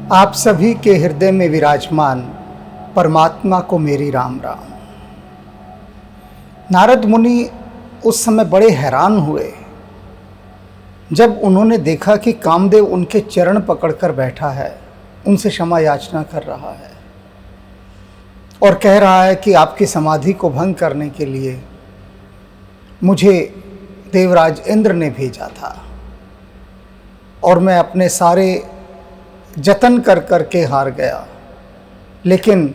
आप सभी के हृदय में विराजमान परमात्मा को मेरी राम राम। नारद मुनि उस समय बड़े हैरान हुए जब उन्होंने देखा कि कामदेव उनके चरण पकड़कर बैठा है, उनसे क्षमा याचना कर रहा है और कह रहा है कि आपकी समाधि को भंग करने के लिए मुझे देवराज इंद्र ने भेजा था और मैं अपने सारे जतन कर करके हार गया, लेकिन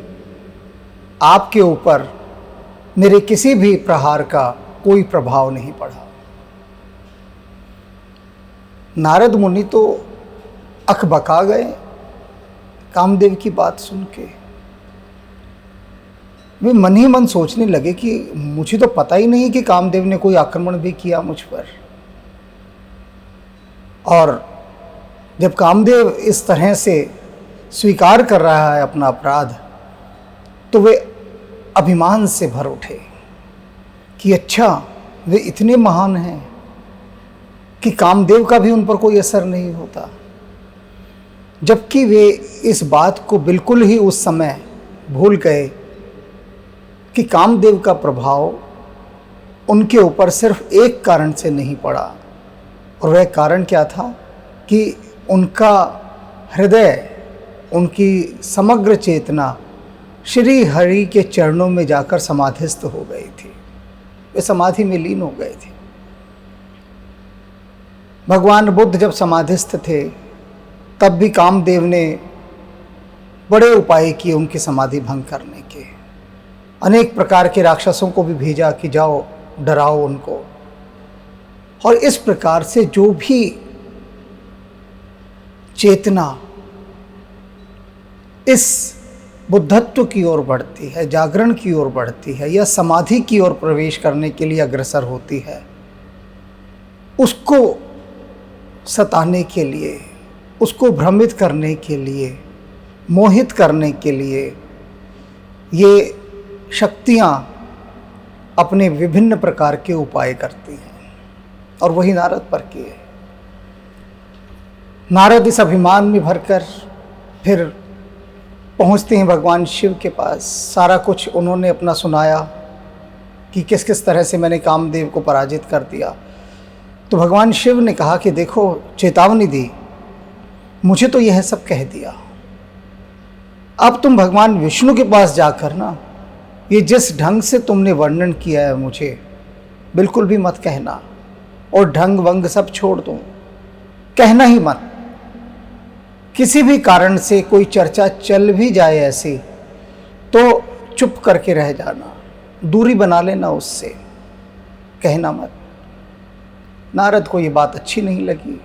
आपके ऊपर मेरे किसी भी प्रहार का कोई प्रभाव नहीं पड़ा। नारद मुनि तो अकबका गए कामदेव की बात सुन के। वे मन ही मन सोचने लगे कि मुझे तो पता ही नहीं कि कामदेव ने कोई आक्रमण भी किया मुझ पर, और जब कामदेव इस तरह से स्वीकार कर रहा है अपना अपराध, तो वे अभिमान से भर उठे कि अच्छा, वे इतने महान हैं कि कामदेव का भी उन पर कोई असर नहीं होता। जबकि वे इस बात को बिल्कुल ही उस समय भूल गए कि कामदेव का प्रभाव उनके ऊपर सिर्फ एक कारण से नहीं पड़ा, और वह कारण क्या था कि उनका हृदय, उनकी समग्र चेतना श्री हरि के चरणों में जाकर समाधिस्थ हो गई थी। वे समाधि में लीन हो गए थे। भगवान बुद्ध जब समाधिस्थ थे तब भी कामदेव ने बड़े उपाय किए उनकी समाधि भंग करने के। अनेक प्रकार के राक्षसों को भी भेजा कि जाओ डराओ उनको, और इस प्रकार से जो भी चेतना इस बुद्धत्व की ओर बढ़ती है, जागरण की ओर बढ़ती है, या समाधि की ओर प्रवेश करने के लिए अग्रसर होती है, उसको सताने के लिए, उसको भ्रमित करने के लिए, मोहित करने के लिए ये शक्तियाँ अपने विभिन्न प्रकार के उपाय करती हैं, और वही नारद पर किए। नारद इस अभिमान में भरकर फिर पहुंचते हैं भगवान शिव के पास। सारा कुछ उन्होंने अपना सुनाया कि किस किस तरह से मैंने कामदेव को पराजित कर दिया। तो भगवान शिव ने कहा कि देखो, चेतावनी दी, मुझे तो यह सब कह दिया, अब तुम भगवान विष्णु के पास जाकर ना ये जिस ढंग से तुमने वर्णन किया है मुझे बिल्कुल भी मत कहना, और ढंग वंग सब छोड़ दो, कहना ही मत। किसी भी कारण से कोई चर्चा चल भी जाए ऐसी, तो चुप करके रह जाना, दूरी बना लेना उससे, कहना मत। नारद को ये बात अच्छी नहीं लगी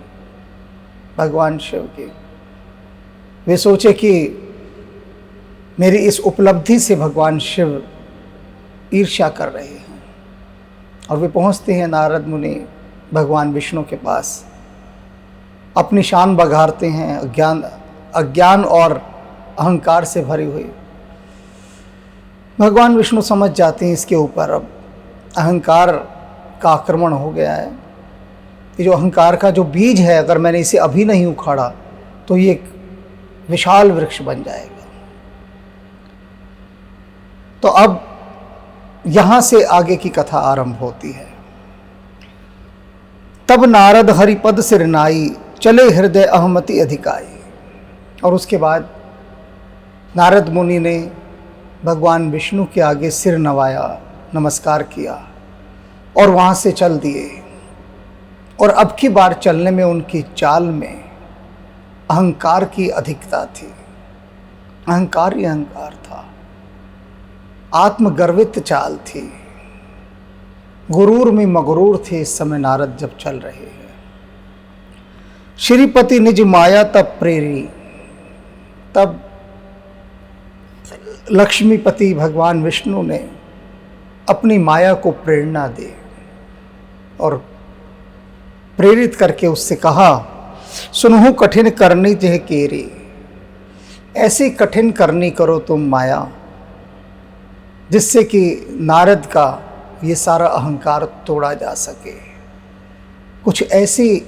भगवान शिव की। वे सोचे कि मेरी इस उपलब्धि से भगवान शिव ईर्ष्या कर रहे हैं, और वे पहुंचते हैं नारद मुनि भगवान विष्णु के पास। अपनी शान बघारते हैं, अज्ञान और अहंकार से भरी हुई। भगवान विष्णु समझ जाते हैं इसके ऊपर अब अहंकार का आक्रमण हो गया है। ये जो अहंकार का जो बीज है, अगर मैंने इसे अभी नहीं उखाड़ा तो ये एक विशाल वृक्ष बन जाएगा। तो अब यहाँ से आगे की कथा आरंभ होती है। तब नारद हरिपद सिर नाई, चले हृदय अहमति अधिकाई। और उसके बाद नारद मुनि ने भगवान विष्णु के आगे सिर नवाया, नमस्कार किया, और वहाँ से चल दिए। और अब की बार चलने में उनकी चाल में अहंकार की अधिकता थी। अहंकार ही अहंकार था, आत्मगर्वित चाल थी, गुरूर में मगरूर थे इस समय नारद जब चल रहे हैं। श्रीपति निज माया तब प्रेरी, तब लक्ष्मीपति भगवान विष्णु ने अपनी माया को प्रेरणा दी और प्रेरित करके उससे कहा, सुनहु कठिन करनी जह केरी। ऐसी कठिन करनी करो तुम माया, जिससे कि नारद का ये सारा अहंकार तोड़ा जा सके। कुछ ऐसी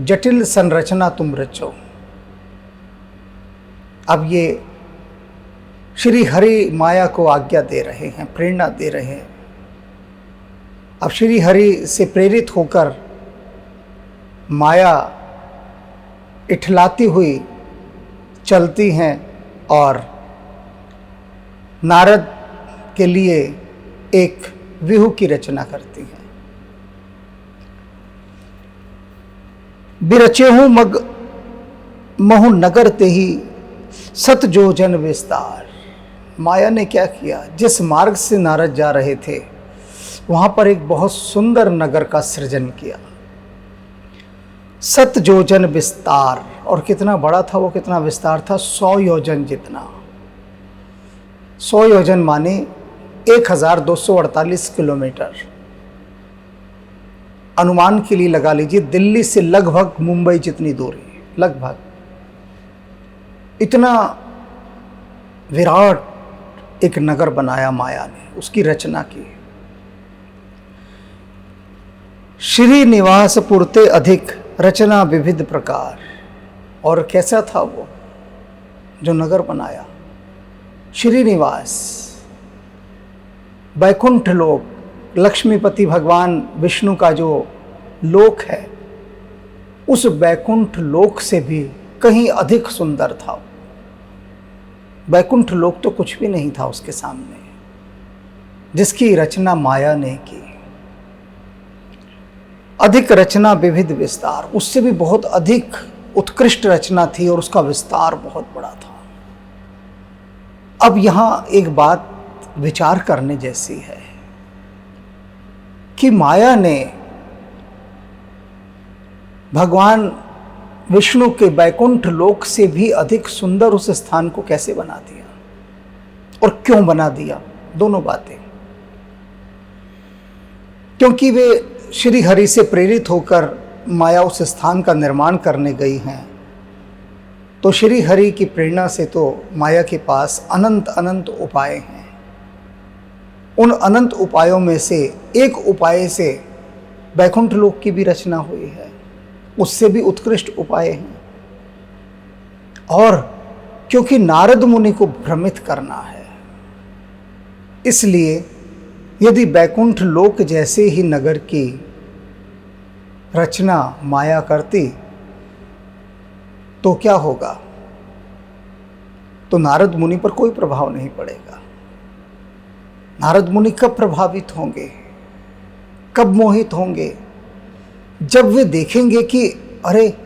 जटिल संरचना तुम रचो अब ये श्री हरि माया को आज्ञा दे रहे हैं, प्रेरणा दे रहे हैं। अब श्री हरि से प्रेरित होकर माया इठलाती हुई चलती हैं और नारद के लिए एक व्यूह की रचना करती हैं। बिरचेहूं मग महु नगर ते ही सत जोजन विस्तार। माया ने क्या किया, जिस मार्ग से नारद जा रहे थे वहां पर एक बहुत सुंदर नगर का सृजन किया। सत योजन विस्तार, और कितना बड़ा था वो, कितना विस्तार था, 100 योजन जितना। 100 योजन माने 1248 किलोमीटर। अनुमान के लिए लगा लीजिए दिल्ली से लगभग मुंबई जितनी दूरी, लगभग इतना विराट एक नगर बनाया माया ने, उसकी रचना की। श्रीनिवास पुरते अधिक रचना विविध प्रकार। और कैसा था वो जो नगर बनाया? श्रीनिवास, वैकुंठ लोक, लक्ष्मीपति भगवान विष्णु का जो लोक है, उस वैकुंठ लोक से भी कहीं अधिक सुंदर था। वैकुंठ लोक तो कुछ भी नहीं था उसके सामने, जिसकी रचना माया ने की। अधिक रचना विविध विस्तार, उससे भी बहुत अधिक उत्कृष्ट रचना थी और उसका विस्तार बहुत बड़ा था। अब यहां एक बात विचार करने जैसी है कि माया ने भगवान विष्णु के वैकुंठ लोक से भी अधिक सुंदर उस स्थान को कैसे बना दिया और क्यों बना दिया? दोनों बातें। क्योंकि वे श्री हरि से प्रेरित होकर माया उस स्थान का निर्माण करने गई हैं, तो श्री हरि की प्रेरणा से तो माया के पास अनंत अनंत उपाय हैं। उन अनंत उपायों में से एक उपाय से वैकुंठ लोक की भी रचना हुई है, उससे भी उत्कृष्ट उपाय हैं। और क्योंकि नारद मुनि को भ्रमित करना है, इसलिए यदि वैकुंठ लोक जैसे ही नगर की रचना माया करती तो क्या होगा? तो नारद मुनि पर कोई प्रभाव नहीं पड़ेगा। नारद मुनि कब प्रभावित होंगे, कब मोहित होंगे? जब वे देखेंगे कि अरे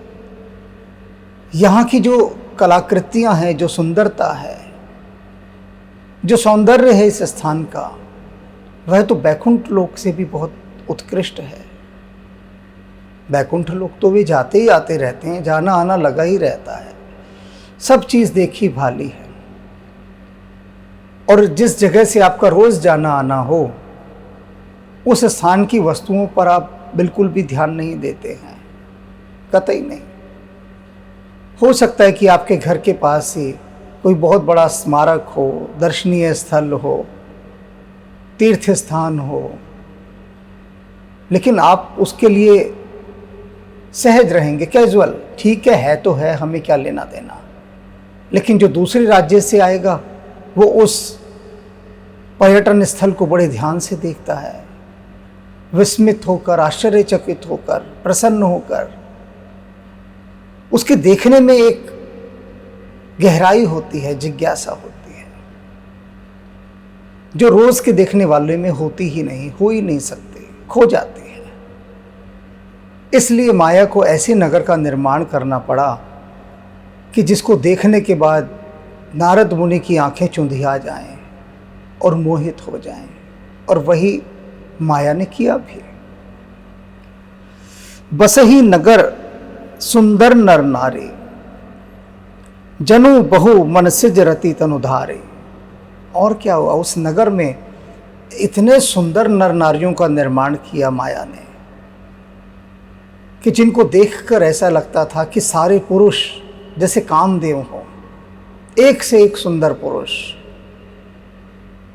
यहाँ की जो कलाकृतियाँ हैं, जो सुंदरता है, जो सौंदर्य है इस स्थान का, वह तो वैकुंठ लोक से भी बहुत उत्कृष्ट है। वैकुंठ लोक तो वे जाते ही आते रहते हैं, जाना आना लगा ही रहता है, सब चीज़ देखी भाली है। और जिस जगह से आपका रोज़ जाना आना हो, उस स्थान की वस्तुओं पर आप बिल्कुल भी ध्यान नहीं देते हैं, कतई नहीं। हो सकता है कि आपके घर के पास ही कोई बहुत बड़ा स्मारक हो, दर्शनीय स्थल हो, तीर्थ स्थान हो, लेकिन आप उसके लिए सहज रहेंगे, कैजुअल, ठीक है तो है, हमें क्या लेना देना। लेकिन जो दूसरे राज्य से आएगा वो उस पर्यटन स्थल को बड़े ध्यान से देखता है, विस्मित होकर, आश्चर्यचकित होकर, प्रसन्न होकर। उसके देखने में एक गहराई होती है, जिज्ञासा होती है, जो रोज के देखने वाले में होती ही नहीं, हो ही नहीं सकती, खो जाती है। इसलिए माया को ऐसे नगर का निर्माण करना पड़ा कि जिसको देखने के बाद नारद मुनि की आंखें चुंधिया जाएं और मोहित हो जाएं। और वही माया ने किया भी। बसही नगर सुंदर नर नारी, जनु बहु मन सिज रति तनुधारे। और क्या हुआ? उस नगर में इतने सुंदर नर नारियों का निर्माण किया माया ने कि जिनको देखकर ऐसा लगता था कि सारे पुरुष जैसे कामदेव हों, एक से एक सुंदर पुरुष,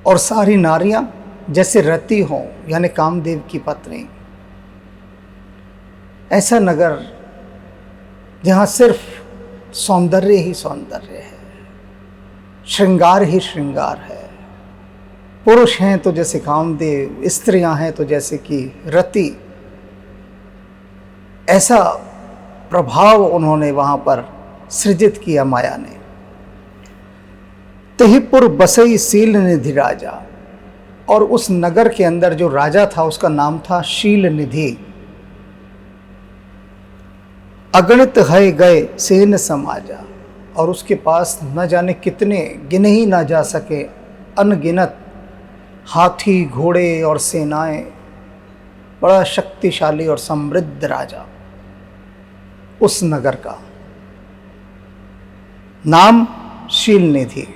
और सारी नारियां जैसे रति हों, यानी कामदेव की पत्नी। ऐसा नगर जहाँ सिर्फ सौंदर्य ही सौंदर्य है, श्रृंगार ही श्रृंगार है। पुरुष हैं तो जैसे कामदेव, स्त्रियां हैं तो जैसे कि रति। ऐसा प्रभाव उन्होंने वहां पर सृजित किया माया ने। तहिपुर बसई शील निधि राजा, और उस नगर के अंदर जो राजा था उसका नाम था शील निधि। अगणित है गए सेन समाजा, और उसके पास न जाने कितने, गिने ही ना जा सके अनगिनत हाथी, घोड़े और सेनाएं। बड़ा शक्तिशाली और समृद्ध राजा उस नगर का नाम शील निधि।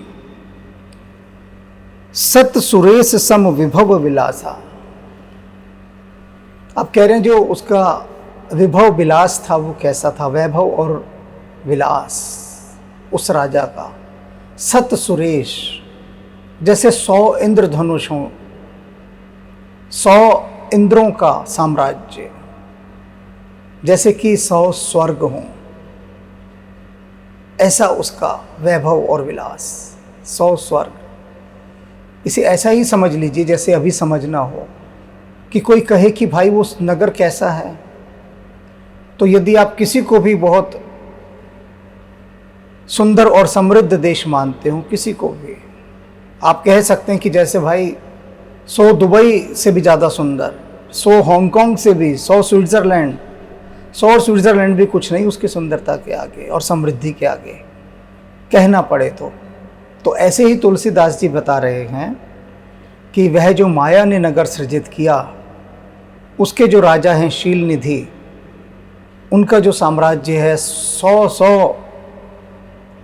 सत सुरेश सम विभव विलासा। आप कह रहे हैं जो उसका विभव विलास था वो कैसा था? वैभव और विलास उस राजा का। सत सुरेश, जैसे 100 इंद्रधनुष हों, 100 इंद्रों का साम्राज्य, जैसे कि 100 स्वर्ग हों, ऐसा उसका वैभव और विलास। 100 स्वर्ग, इसे ऐसा ही समझ लीजिए जैसे अभी समझना हो कि कोई कहे कि भाई वो नगर कैसा है, तो यदि आप किसी को भी बहुत सुंदर और समृद्ध देश मानते हो, किसी को भी आप कह सकते हैं कि जैसे भाई 100 दुबई से भी ज़्यादा सुंदर, 100 हांगकांग से भी, 100 स्विट्ज़रलैंड, 100 स्विट्ज़रलैंड भी कुछ नहीं उसकी सुंदरता के आगे और समृद्धि के आगे कहना पड़े तो ऐसे ही तुलसीदास जी बता रहे हैं कि वह जो माया ने नगर सृजित किया, उसके जो राजा हैं शील निधि, उनका जो साम्राज्य है, 100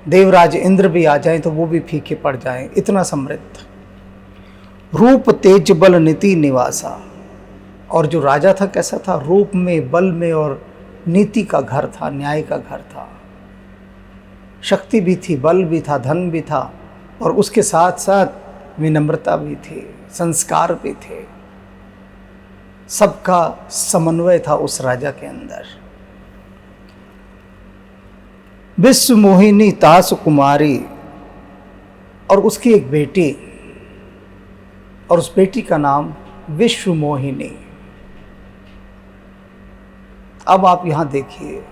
देवराज इंद्र भी आ जाएं तो वो भी फीके पड़ जाएं, इतना समृद्ध। रूप तेज बल नीति निवासा, और जो राजा था कैसा था? रूप में, बल में और नीति का घर था, न्याय का घर था। शक्ति भी थी, बल भी था, धन भी था, और उसके साथ साथ विनम्रता भी थी, संस्कार भी थे। सबका समन्वय था उस राजा के अंदर। विश्व मोहिनी तास कुमारी, और उसकी एक बेटी, और उस बेटी का नाम विश्व मोहिनी। अब आप यहाँ देखिए,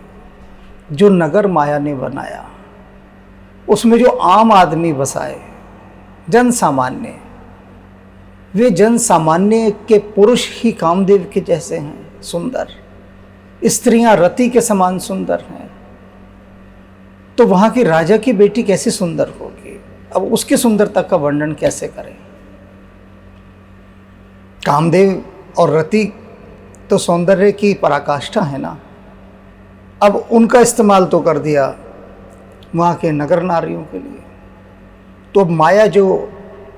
जो नगर माया ने बनाया उसमें जो आम आदमी बसाए, जन सामान्य, वे जन सामान्य के पुरुष ही कामदेव के जैसे हैं, सुंदर। स्त्रियां रति के समान सुंदर हैं। तो वहां की राजा की बेटी कैसी सुंदर होगी? अब उसकी सुंदरता का वर्णन कैसे करें? कामदेव और रति तो सौंदर्य की पराकाष्ठा है ना। अब उनका इस्तेमाल तो कर दिया वहाँ के नगर नारियों के लिए, तो अब माया जो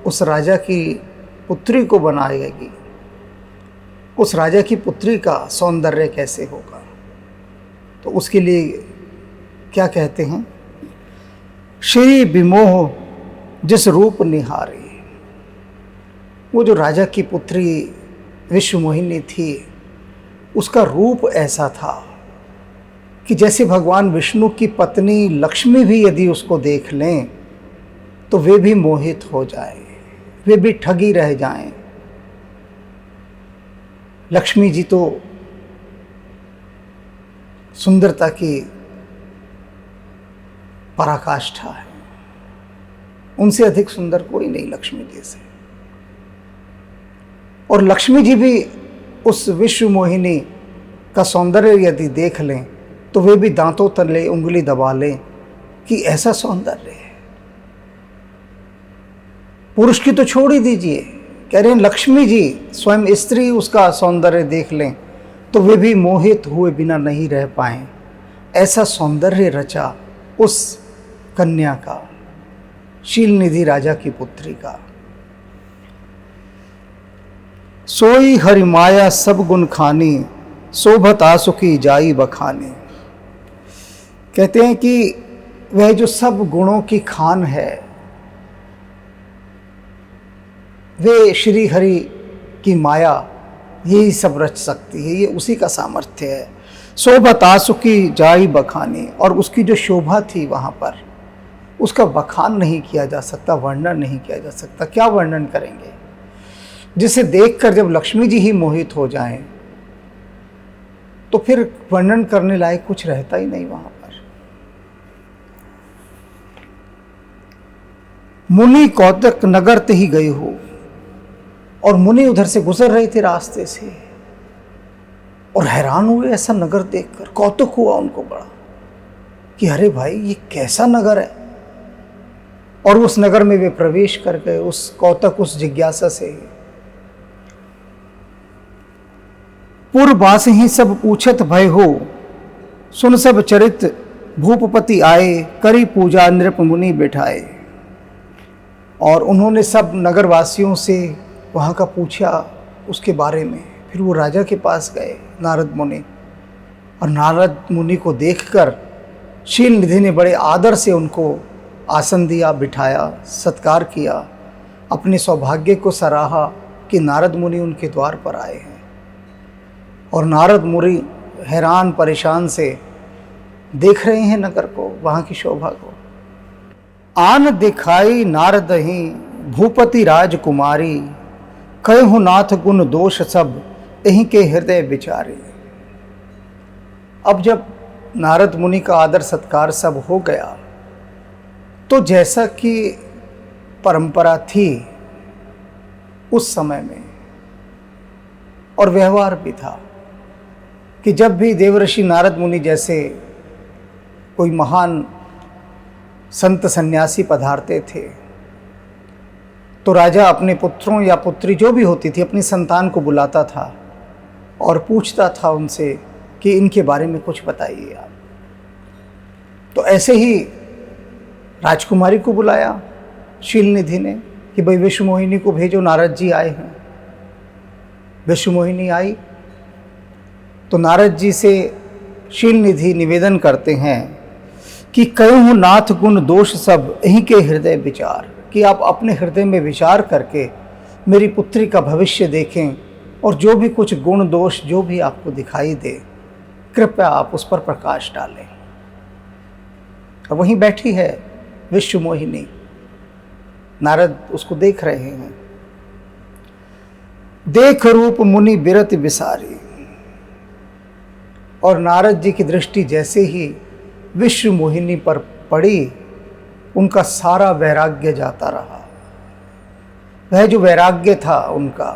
उस राजा की पुत्री को बनाएगी, उस राजा की पुत्री का सौंदर्य कैसे होगा? तो उसके लिए क्या कहते हैं? श्री विमोह जिस रूप निहारी। वो जो राजा की पुत्री विश्व मोहिनी थी, उसका रूप ऐसा था कि जैसे भगवान विष्णु की पत्नी लक्ष्मी भी यदि उसको देख लें तो वे भी मोहित हो जाएं, वे भी ठगी रह जाएं। लक्ष्मी जी तो सुंदरता की पराकाष्ठा है, उनसे अधिक सुंदर कोई नहीं लक्ष्मी जी से। और लक्ष्मी जी भी उस विश्व मोहिनी का सौंदर्य यदि देख लें तो वे भी दांतों तले उंगली दबा लें कि ऐसा सौंदर्य है। पुरुष की तो छोड़ ही दीजिए, कह रहे हैं लक्ष्मी जी स्वयं स्त्री उसका सौंदर्य देख लें तो वे भी मोहित हुए बिना नहीं रह पाएं। ऐसा सौंदर्य रचा उस कन्या का, शील निधि राजा की पुत्री का। सोई हरि माया सब गुण खानी, शोभत आसुकी जाई बखानी। कहते हैं कि वह जो सब गुणों की खान है, वे श्री हरि की माया यही सब रच सकती है, ये उसी का सामर्थ्य है। शोभत आसुकी जाई बखानी, और उसकी जो शोभा थी वहाँ पर, उसका बखान नहीं किया जा सकता, वर्णन नहीं किया जा सकता। क्या वर्णन करेंगे, जिसे देखकर जब लक्ष्मी जी ही मोहित हो जाएं तो फिर वर्णन करने लायक कुछ रहता ही नहीं वहां पर। मुनि कौतक नगर ते ही गई हो, और मुनि उधर से गुजर रहे थे रास्ते से और हैरान हुए ऐसा नगर देखकर। कौतुक हुआ उनको बड़ा कि अरे भाई ये कैसा नगर है। और उस नगर में वे प्रवेश कर गए उस कौतक, उस जिज्ञासा से। पूर्ववास ही सब पूछत भय हो, सुन सब चरित भूपपति आए, करी पूजा नृप मुनि बैठाए। और उन्होंने सब नगरवासियों से वहाँ का पूछा उसके बारे में। फिर वो राजा के पास गए नारद मुनि, और नारद मुनि को देखकर शील निधि ने बड़े आदर से उनको आसन दिया, बिठाया, सत्कार किया, अपने सौभाग्य को सराहा कि नारद मुनि उनके द्वार पर आए हैं। और नारद मुनि हैरान परेशान से देख रहे हैं नगर को, वहाँ की शोभा को। आन दिखाई नारद ही भूपति राजकुमारी, कहु नाथ गुण दोष सब यहीं के हृदय विचारे। अब जब नारद मुनि का आदर सत्कार सब हो गया तो जैसा कि परंपरा थी उस समय में और व्यवहार भी था कि जब भी देवर्षि नारद मुनि जैसे कोई महान संत सन्यासी पधारते थे तो राजा अपने पुत्रों या पुत्री जो भी होती थी अपनी संतान को बुलाता था और पूछता था उनसे कि इनके बारे में कुछ बताइए आप। तो ऐसे ही राजकुमारी को बुलाया शील निधि ने कि भाई विश्व मोहिनी को भेजो, नारद जी आए हैं। विश्व मोहिनी आई तो नारद जी से शील निधि निवेदन करते हैं कि कहूँ नाथ गुण दोष सब यहीं के हृदय विचार, कि आप अपने हृदय में विचार करके मेरी पुत्री का भविष्य देखें और जो भी कुछ गुण दोष जो भी आपको दिखाई दे कृपया आप उस पर प्रकाश डालें। और वहीं बैठी है विश्व मोहिनी, नारद उसको देख रहे हैं। देख रूप मुनि बिरत बिसारी, और नारद जी की दृष्टि जैसे ही विश्व मोहिनी पर पड़ी उनका सारा वैराग्य जाता रहा। वह जो वैराग्य था उनका,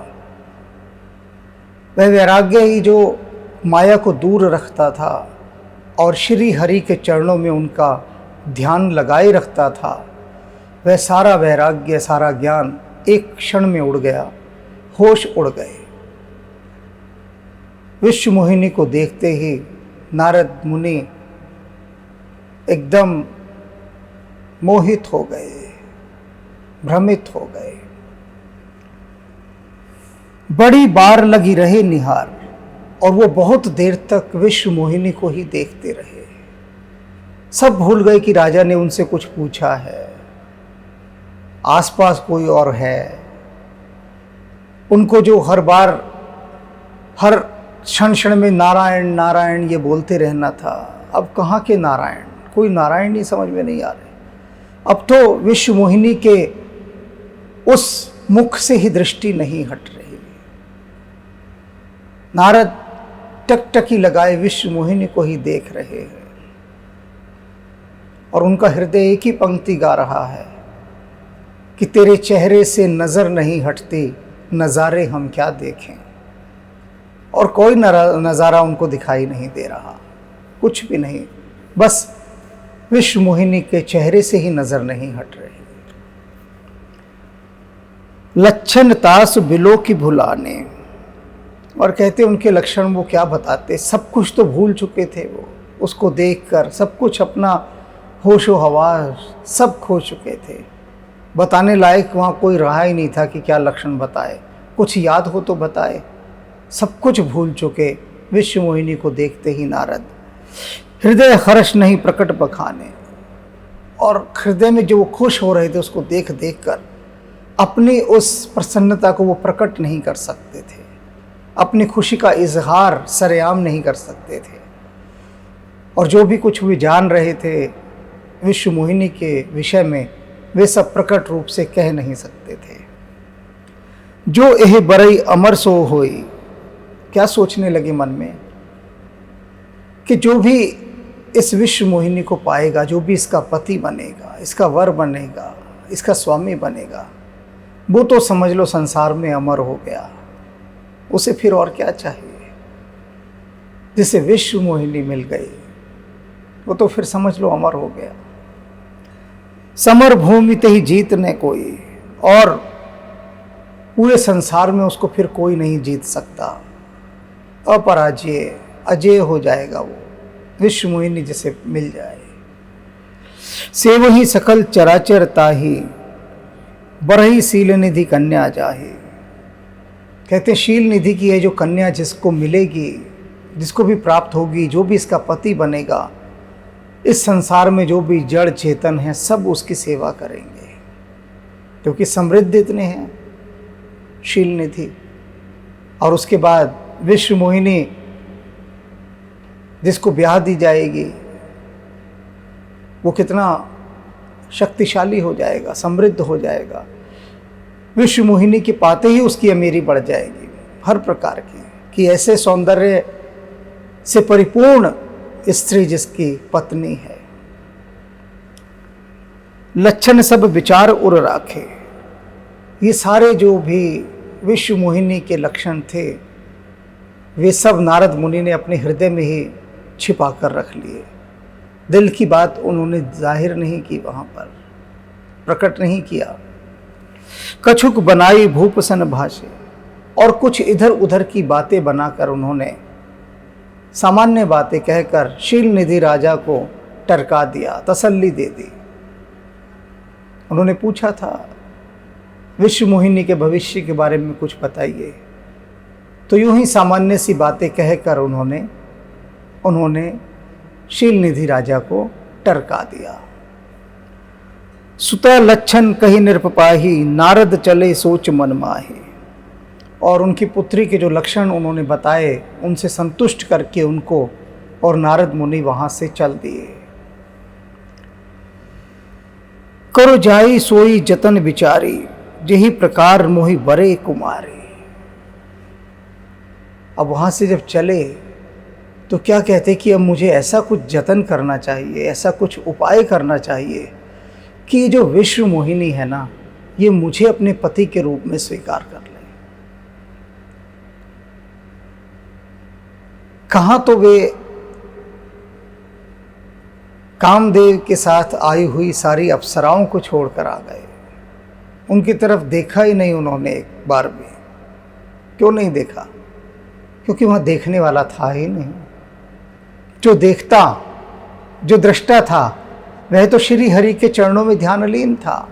वह वैराग्य ही जो माया को दूर रखता था और श्री हरि के चरणों में उनका ध्यान लगाए रखता था, वह सारा वैराग्य, सारा ज्ञान एक क्षण में उड़ गया, होश उड़ गए। विश्व मोहिनी को देखते ही नारद मुनि एकदम मोहित हो गए, भ्रमित हो गए। बड़ी बार लगी रहे निहार, और वो बहुत देर तक विश्व मोहिनी को ही देखते रहे। सब भूल गए कि राजा ने उनसे कुछ पूछा है, आसपास कोई और है। उनको जो हर बार हर क्षण क्षण में नारायण नारायण ये बोलते रहना था, अब कहाँ के नारायण, कोई नारायण ही समझ में नहीं आ रहे। अब तो विश्व मोहिनी के उस मुख से ही दृष्टि नहीं हट रही। नारद टकटकी लगाए विश्व मोहिनी को ही देख रहे हैं और उनका हृदय एक ही पंक्ति गा रहा है कि तेरे चेहरे से नजर नहीं हटती, नज़ारे हम क्या देखें। और कोई नज़ारा उनको दिखाई नहीं दे रहा, कुछ भी नहीं, बस विश्व मोहिनी के चेहरे से ही नजर नहीं हट रही। लक्षण तास बिलो की भुलाने, और कहते उनके लक्षण वो क्या बताते, सब कुछ तो भूल चुके थे वो, उसको देखकर सब कुछ अपना होशो हवास सब खो चुके थे। बताने लायक वहाँ कोई रहा ही नहीं था कि क्या लक्षण बताए, कुछ याद हो तो बताए। सब कुछ भूल चुके विश्व मोहिनी को देखते ही नारद। हृदय हर्ष नहीं प्रकट बखाने, और हृदय में जो वो खुश हो रहे थे उसको देख देख कर अपनी उस प्रसन्नता को वो प्रकट नहीं कर सकते थे, अपनी खुशी का इजहार सरेआम नहीं कर सकते थे। और जो भी कुछ वे जान रहे थे विश्व मोहिनी के विषय में वे सब प्रकट रूप से कह नहीं सकते थे। जो एह बरई अमर सो होई, क्या सोचने लगे मन में कि जो भी इस विश्व मोहिनी को पाएगा, जो भी इसका पति बनेगा, इसका वर बनेगा, इसका स्वामी बनेगा, वो तो समझ लो संसार में अमर हो गया, उसे फिर और क्या चाहिए। जिसे विश्व मोहिनी मिल गई वो तो फिर समझ लो अमर हो गया। समर भूमि ते ही जीतने कोई, और पूरे संसार में उसको फिर कोई नहीं जीत सकता। अपराजय अजय हो जाएगा वो, विश्व मोहिनी जिसे मिल जाए। से वही सकल चराचर ताही, बरही शील निधि कन्या जाहे। कहते हैं शील निधि की है जो कन्या जिसको मिलेगी, जिसको भी प्राप्त होगी, जो भी इसका पति बनेगा, इस संसार में जो भी जड़ चेतन है सब उसकी सेवा करेंगे, क्योंकि समृद्ध इतने हैं शील निधि। और उसके बाद विश्व मोहिनी जिसको ब्याह दी जाएगी वो कितना शक्तिशाली हो जाएगा, समृद्ध हो जाएगा। विश्व मोहिनी के पाते ही उसकी अमीरी बढ़ जाएगी हर प्रकार की, कि ऐसे सौंदर्य से परिपूर्ण स्त्री जिसकी पत्नी है। लक्षण सब विचार उर राखे, ये सारे जो भी विश्व मोहिनी के लक्षण थे वे सब नारद मुनि ने अपने हृदय में ही छिपा कर रख लिए। दिल की बात उन्होंने जाहिर नहीं की, वहाँ पर प्रकट नहीं किया। कछुक बनाई भूपसन भाषे, और कुछ इधर उधर की बातें बनाकर उन्होंने सामान्य बातें कहकर शील निधि राजा को टरका दिया, तसल्ली दे दी। उन्होंने पूछा था विश्व मोहिनी के भविष्य के बारे में कुछ बताइए, तो यूं ही सामान्य सी बातें कहकर उन्होंने शील निधि राजा को टरका दिया। सुता लक्षण कही निरपपाही, नारद चले सोच मन माही। और उनकी पुत्री के जो लक्षण उन्होंने बताए उनसे संतुष्ट करके उनको और नारद मुनि वहां से चल दिए। करो जाई सोई जतन विचारी, यही प्रकार मोहि बरे कुमारी। अब वहां से जब चले तो क्या कहते कि अब मुझे ऐसा कुछ जतन करना चाहिए, ऐसा कुछ उपाय करना चाहिए कि ये जो विश्व मोहिनी है ना, ये मुझे अपने पति के रूप में स्वीकार कर ले। कहाँ तो वे कामदेव के साथ आई हुई सारी अप्सराओं को छोड़कर आ गए, उनकी तरफ देखा ही नहीं उन्होंने एक बार भी। क्यों नहीं देखा? क्योंकि वहाँ देखने वाला था ही नहीं। जो देखता, जो दृष्टा था, वह तो श्री हरि के चरणों में ध्यानलीन था,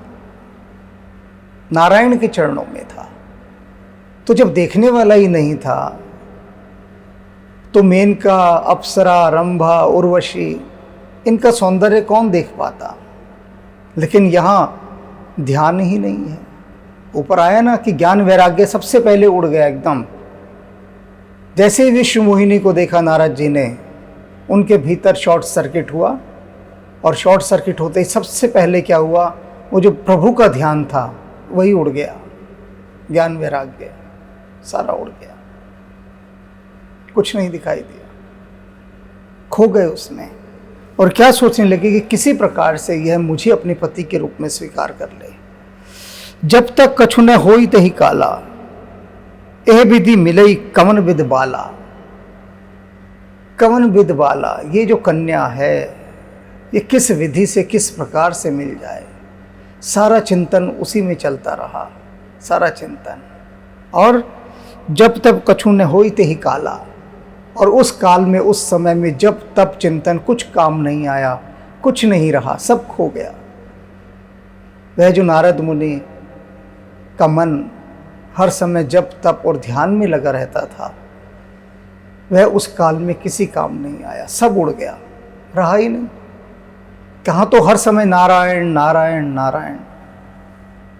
नारायण के चरणों में था। तो जब देखने वाला ही नहीं था तो मेनका, अप्सरा, रंभा, उर्वशी, इनका सौंदर्य कौन देख पाता। लेकिन यहाँ ध्यान ही नहीं है। ऊपर आया ना कि ज्ञान वैराग्य सबसे पहले उड़ गया एकदम। जैसे ही विश्व मोहिनी को देखा नारद जी ने, उनके भीतर शॉर्ट सर्किट हुआ, और शॉर्ट सर्किट होते ही सबसे पहले क्या हुआ, वो जो प्रभु का ध्यान था वही उड़ गया। ज्ञान वैराग्य सारा उड़ गया, कुछ नहीं दिखाई दिया, खो गए उसमें। और क्या सोचने लगे कि किसी प्रकार से यह मुझे अपने पति के रूप में स्वीकार कर ले। जब तक कछु न होई तही काला, एह विधि मिलई कवन विद बाला। कवन विद बाला, ये जो कन्या है ये किस विधि से, किस प्रकार से मिल जाए। सारा चिंतन उसी में चलता रहा, सारा चिंतन। और जब तब कछु न होई तही काला, और उस काल में, उस समय में जब तब चिंतन कुछ काम नहीं आया, कुछ नहीं रहा, सब खो गया। वह जो नारद मुनि का मन हर समय जब तप और ध्यान में लगा रहता था, वह उस काल में किसी काम नहीं आया, सब उड़ गया, रहा ही नहीं। कहाँ तो हर समय नारायण नारायण नारायण,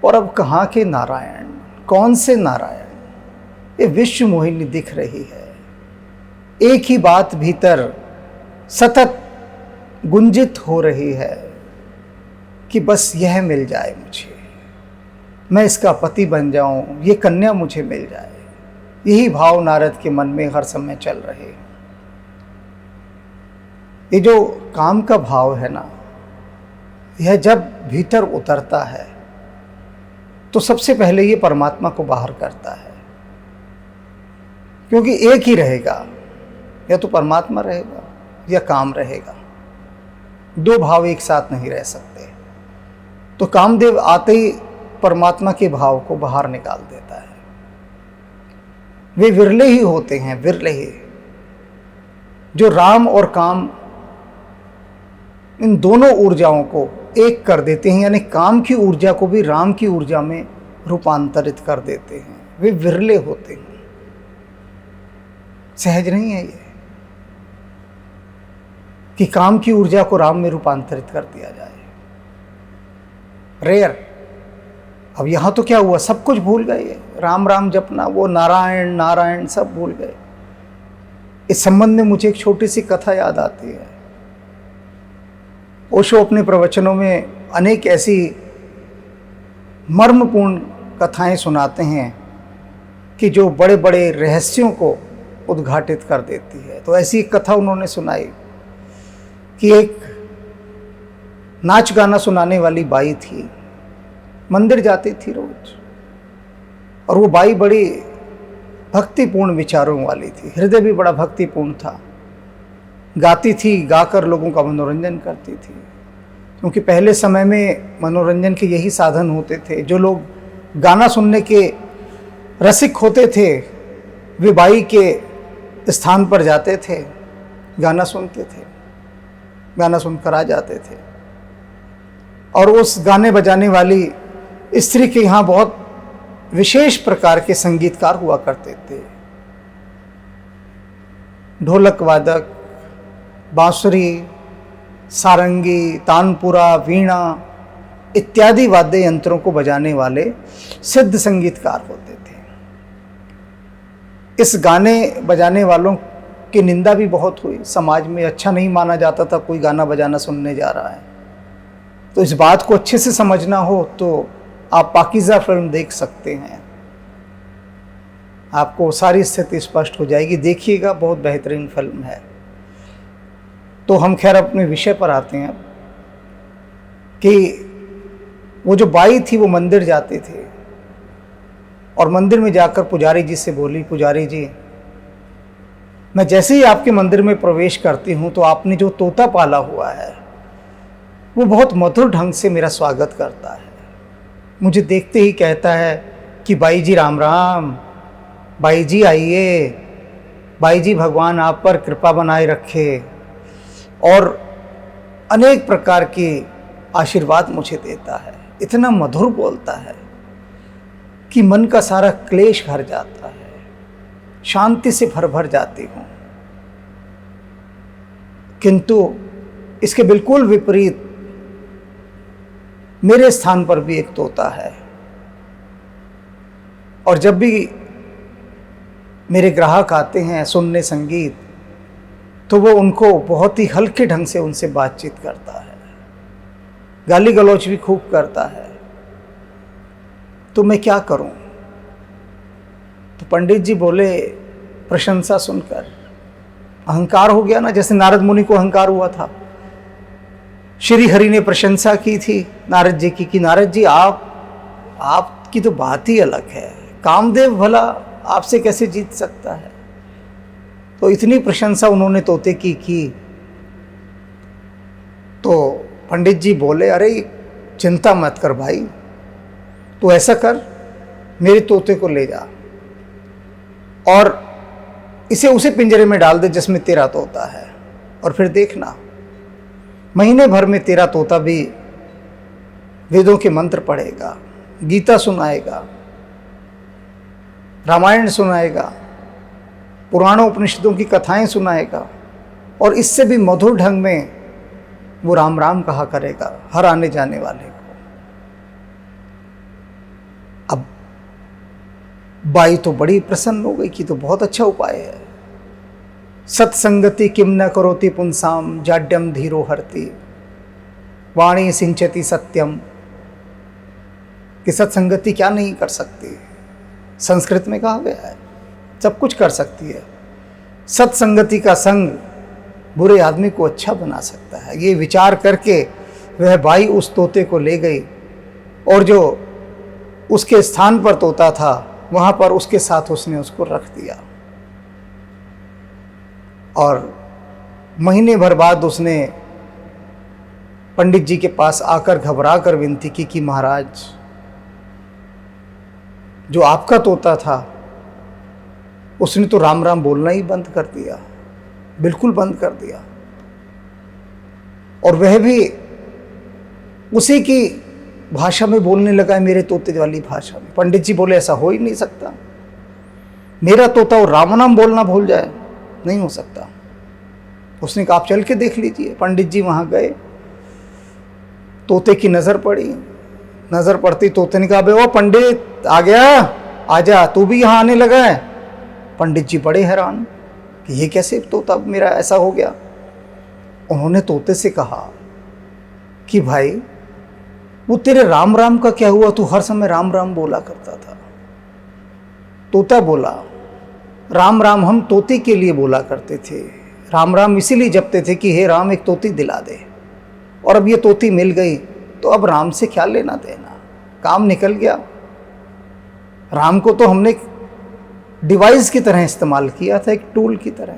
और अब कहाँ के नारायण, कौन से नारायण। ये विश्व मोहिनी दिख रही है, एक ही बात भीतर सतत गुंजित हो रही है कि बस यह मिल जाए मुझे, मैं इसका पति बन जाऊं, ये कन्या मुझे मिल जाए। यही भाव नारद के मन में हर समय चल रहे हैं। ये जो काम का भाव है ना, यह जब भीतर उतरता है तो सबसे पहले ये परमात्मा को बाहर करता है, क्योंकि एक ही रहेगा, या तो परमात्मा रहेगा या काम रहेगा। दो भाव एक साथ नहीं रह सकते। तो कामदेव आते ही परमात्मा के भाव को बाहर निकाल देता है। वे विरले ही होते हैं, विरले ही, जो राम और काम इन दोनों ऊर्जाओं को एक कर देते हैं, यानी काम की ऊर्जा को भी राम की ऊर्जा में रूपांतरित कर देते हैं। वे विरले होते हैं, सहज नहीं है ये कि काम की ऊर्जा को राम में रूपांतरित कर दिया जाए। रेयर। अब यहां तो क्या हुआ, सब कुछ भूल गए, राम राम जपना, वो नारायण नारायण सब भूल गए। इस संबंध में मुझे एक छोटी सी कथा याद आती है। ओशो अपने प्रवचनों में अनेक ऐसी मर्मपूर्ण कथाएं सुनाते हैं कि जो बड़े बड़े रहस्यों को उद्घाटित कर देती है। तो ऐसी एक कथा उन्होंने सुनाई कि एक नाच गाना सुनाने वाली बाई थी, मंदिर जाती थी रोज, और वो बाई बड़ी भक्तिपूर्ण विचारों वाली थी, हृदय भी बड़ा भक्तिपूर्ण था। गाती थी, गाकर लोगों का मनोरंजन करती थी, क्योंकि पहले समय में मनोरंजन के यही साधन होते थे। जो लोग गाना सुनने के रसिक होते थे, वे बाई के स्थान पर जाते थे, गाना सुनते थे, गाना सुनकर आ जाते थे। और उस गाने बजाने वाली स्त्री के यहाँ बहुत विशेष प्रकार के संगीतकार हुआ करते थे। ढोलक वादक, बांसुरी, सारंगी, तानपुरा, वीणा इत्यादि वाद्य यंत्रों को बजाने वाले सिद्ध संगीतकार होते थे। इस गाने बजाने वालों की निंदा भी बहुत हुई, समाज में अच्छा नहीं माना जाता था कोई गाना बजाना सुनने जा रहा है। तो इस बात को अच्छे से समझना हो तो आप पाकीज़ा फिल्म देख सकते हैं, आपको सारी स्थिति स्पष्ट हो जाएगी। देखिएगा, बहुत बेहतरीन फिल्म है। तो हम खैर अपने विषय पर आते हैं कि वो जो बाई थी वो मंदिर जाते थे, और मंदिर में जाकर पुजारी जी से बोली, पुजारी जी, मैं जैसे ही आपके मंदिर में प्रवेश करती हूँ तो आपने जो तोता पाला हुआ है वो बहुत मधुर ढंग से मेरा स्वागत करता है। मुझे देखते ही कहता है कि बाई जी राम राम, बाई जी आइए, बाई जी भगवान आप पर कृपा बनाए रखे, और अनेक प्रकार के आशीर्वाद मुझे देता है। इतना मधुर बोलता है कि मन का सारा क्लेश हर जाता है, शांति से भर भर जाती हूँ। किंतु इसके बिल्कुल विपरीत मेरे स्थान पर भी एक तोता है, और जब भी मेरे ग्राहक आते हैं सुनने संगीत, तो वो उनको बहुत ही हल्के ढंग से उनसे बातचीत करता है, गाली गलौज भी खूब करता है। तो मैं क्या करूं? तो पंडित जी बोले, प्रशंसा सुनकर अहंकार हो गया ना, जैसे नारद मुनि को अहंकार हुआ था। श्री हरि ने प्रशंसा की थी नारद जी की कि नारद जी आपकी तो बात ही अलग है, कामदेव भला आपसे कैसे जीत सकता है। तो इतनी प्रशंसा उन्होंने तोते की तो पंडित जी बोले, अरे चिंता मत कर भाई, तो ऐसा कर, मेरे तोते को ले जा और इसे उसे पिंजरे में डाल दे जिसमें तेरा तोता है, और फिर देखना महीने भर में तेरा तोता भी वेदों के मंत्र पढ़ेगा, गीता सुनाएगा, रामायण सुनाएगा, पुराणों उपनिषदों की कथाएं सुनाएगा, और इससे भी मधुर ढंग में वो राम राम कहा करेगा हर आने जाने वाले को। अब बाई तो बड़ी प्रसन्न हो गई कि तो बहुत अच्छा उपाय है। सत्संगति किम न करोति पुंसाम जाड्यम धीरो हरति। वाणी सिंचती सत्यम, कि सत्संगति क्या नहीं कर सकती। संस्कृत में कहा गया है सब कुछ कर सकती है। सत्संगति का संग बुरे आदमी को अच्छा बना सकता है। ये विचार करके वह बाई उस तोते को ले गई और जो उसके स्थान पर तोता था वहाँ पर उसके साथ उसने उसको रख दिया। और महीने भर बाद उसने पंडित जी के पास आकर घबरा कर विनती की कि महाराज, जो आपका तोता था उसने तो राम राम बोलना ही बंद कर दिया, बिल्कुल बंद कर दिया, और वह भी उसी की भाषा में बोलने लगा है, मेरे तोते वाली भाषा में। पंडित जी बोले ऐसा हो ही नहीं सकता, मेरा तोता और राम नाम बोलना भूल जाए, नहीं हो सकता। उसने कहा आप चल के देख लीजिए। पंडित जी वहाँ गए, तोते की नज़र पड़ी, नज़र पड़ती तोते ने कहा, बे ओ पंडित आ गया, आजा, तू भी यहाँ आने लगा है। पंडित जी बड़े हैरान कि ये कैसे तोता मेरा ऐसा हो गया। उन्होंने तोते से कहा कि भाई वो तेरे राम राम का क्या हुआ, तू हर समय राम राम बोला करता था। तोता बोला, राम राम हम तोते के लिए बोला करते थे, राम राम इसीलिए जपते थे कि हे राम एक तोती दिला दे, और अब ये तोती मिल गई तो अब राम से क्या लेना देना, काम निकल गया। राम को तो हमने डिवाइस की तरह इस्तेमाल किया था, एक टूल की तरह,